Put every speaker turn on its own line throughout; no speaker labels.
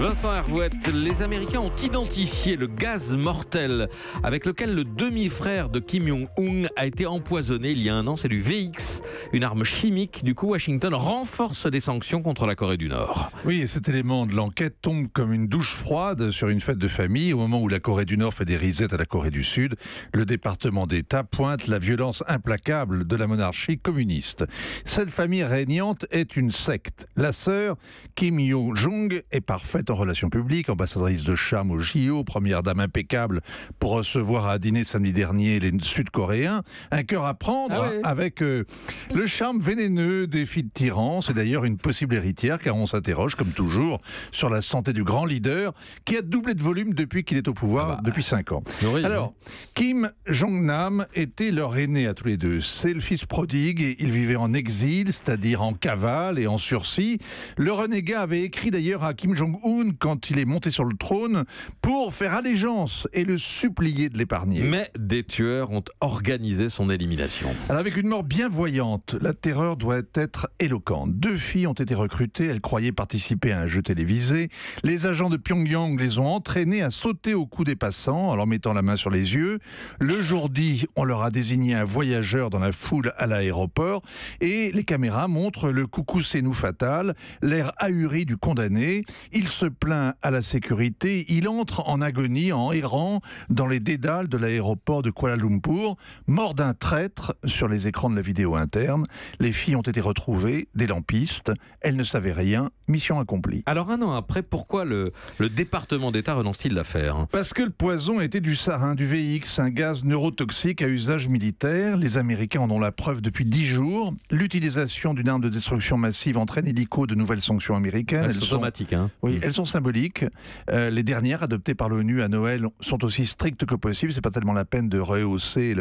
Vincent Hervouette, les Américains ont identifié le gaz mortel avec lequel le demi-frère de Kim Jong-un a été empoisonné il y a un an. C'est du VX, une arme chimique. Du coup, Washington renforce les sanctions contre la Corée du Nord.
Oui, et cet élément de l'enquête tombe comme une douche froide sur une fête de famille. Au moment où la Corée du Nord fait des risettes à la Corée du Sud, le département d'État pointe la violence implacable de la monarchie communiste. Cette famille régnante est une secte. La sœur, Kim Yo-jong, est parfaite en relations publiques, ambassadrice de charme au JO, première dame impeccable pour recevoir à dîner samedi dernier les Sud-Coréens. Un cœur à prendre avec le charme vénéneux des filles de tyrans. C'est d'ailleurs une possible héritière, car on s'interroge, comme toujours, sur la santé du grand leader qui a doublé de volume depuis qu'il est au pouvoir, depuis 5 ans. Alors, Kim Jong-nam était leur aîné à tous les deux. C'est le fils prodigue et il vivait en exil, c'est-à-dire en cavale et en sursis. Le renégat avait écrit d'ailleurs à Kim Jong-un quand il est monté sur le trône pour faire allégeance et le supplier de l'épargner.
Mais des tueurs ont organisé son élimination.
Alors avec une mort bien voyante, la terreur doit être éloquente. 2 filles ont été recrutées, elles croyaient participer à un jeu télévisé. Les agents de Pyongyang les ont entraînées à sauter au cou des passants en leur mettant la main sur les yeux. Le jour dit, on leur a désigné un voyageur dans la foule à l'aéroport et les caméras montrent le coucou c'est nous fatal, l'air ahuri du condamné. Il se plaint à la sécurité, il entre en agonie en errant dans les dédales de l'aéroport de Kuala Lumpur, mort d'un traître sur les écrans de la vidéo interne. Les filles ont été retrouvées, des lampistes, elles ne savaient rien, mission accomplie.
Alors un an après, pourquoi le département d'État renonce-t-il l'affaire ?
Parce que le poison était du sarin, du VX, un gaz neurotoxique à usage militaire. Les Américains en ont la preuve depuis 10 jours. L'utilisation d'une arme de destruction massive entraîne illico de nouvelles sanctions américaines.
Elles sont automatiques.
Oui, elles sont symboliques. Les dernières, adoptées par l'ONU à Noël, sont aussi strictes que possible. C'est pas tellement la peine de rehausser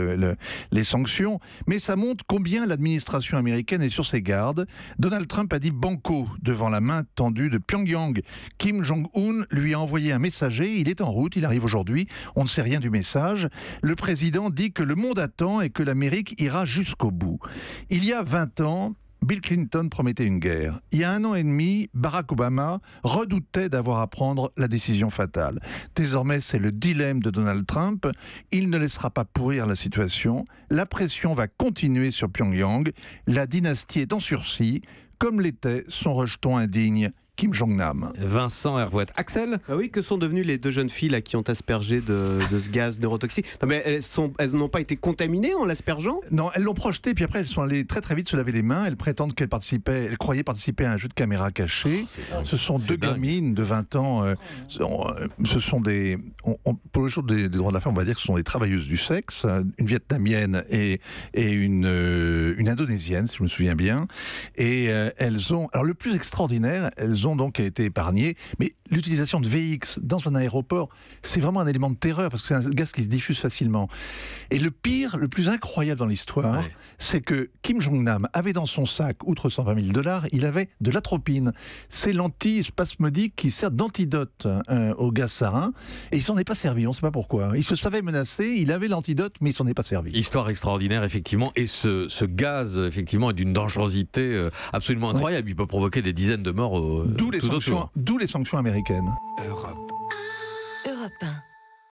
les sanctions. Mais ça montre combien l'administration américaine est sur ses gardes. Donald Trump a dit banco devant la main tendue de Pyongyang. Kim Jong-un lui a envoyé un messager. Il est en route, il arrive aujourd'hui. On ne sait rien du message. Le président dit que le monde attend et que l'Amérique ira jusqu'au bout. Il y a 20 ans, Bill Clinton promettait une guerre. Il y a 1 an et demi, Barack Obama redoutait d'avoir à prendre la décision fatale. Désormais, c'est le dilemme de Donald Trump. Il ne laissera pas pourrir la situation. La pression va continuer sur Pyongyang. La dynastie est en sursis, comme l'était son rejeton indigne, Kim Jong-nam.
Vincent Hervouette. Axel ?
Oui, que sont devenues les 2 jeunes filles là, qui ont aspergé de ce gaz neurotoxique ? Non, mais elles n'ont pas été contaminées en l'aspergeant ?
Non, elles l'ont projeté, puis après elles sont allées très très vite se laver les mains. Elles prétendent qu'elles croyaient participer à un jeu de caméra caché. Ce sont 2 gamines de 20 ans. Ce sont des... pour le jour des droits de la femme, on va dire que ce sont des travailleuses du sexe. Une vietnamienne et une indonésienne, si je me souviens bien. Et elles ont... Alors le plus extraordinaire, elles ont donc été épargnées, mais l'utilisation de VX dans un aéroport, c'est vraiment un élément de terreur, parce que c'est un gaz qui se diffuse facilement. Et le pire, le plus incroyable dans l'histoire, c'est que Kim Jong-nam avait dans son sac, outre $120 000, il avait de l'atropine. C'est l'antispasmodique qui sert d'antidote au gaz sarin, et il s'en est pas servi, on ne sait pas pourquoi. Il se savait menacé, il avait l'antidote, mais il s'en est pas servi.
Histoire extraordinaire, effectivement, et ce gaz, effectivement, est d'une dangerosité absolument incroyable. Il peut provoquer des dizaines de morts.
D'où les sanctions américaines.
Europe.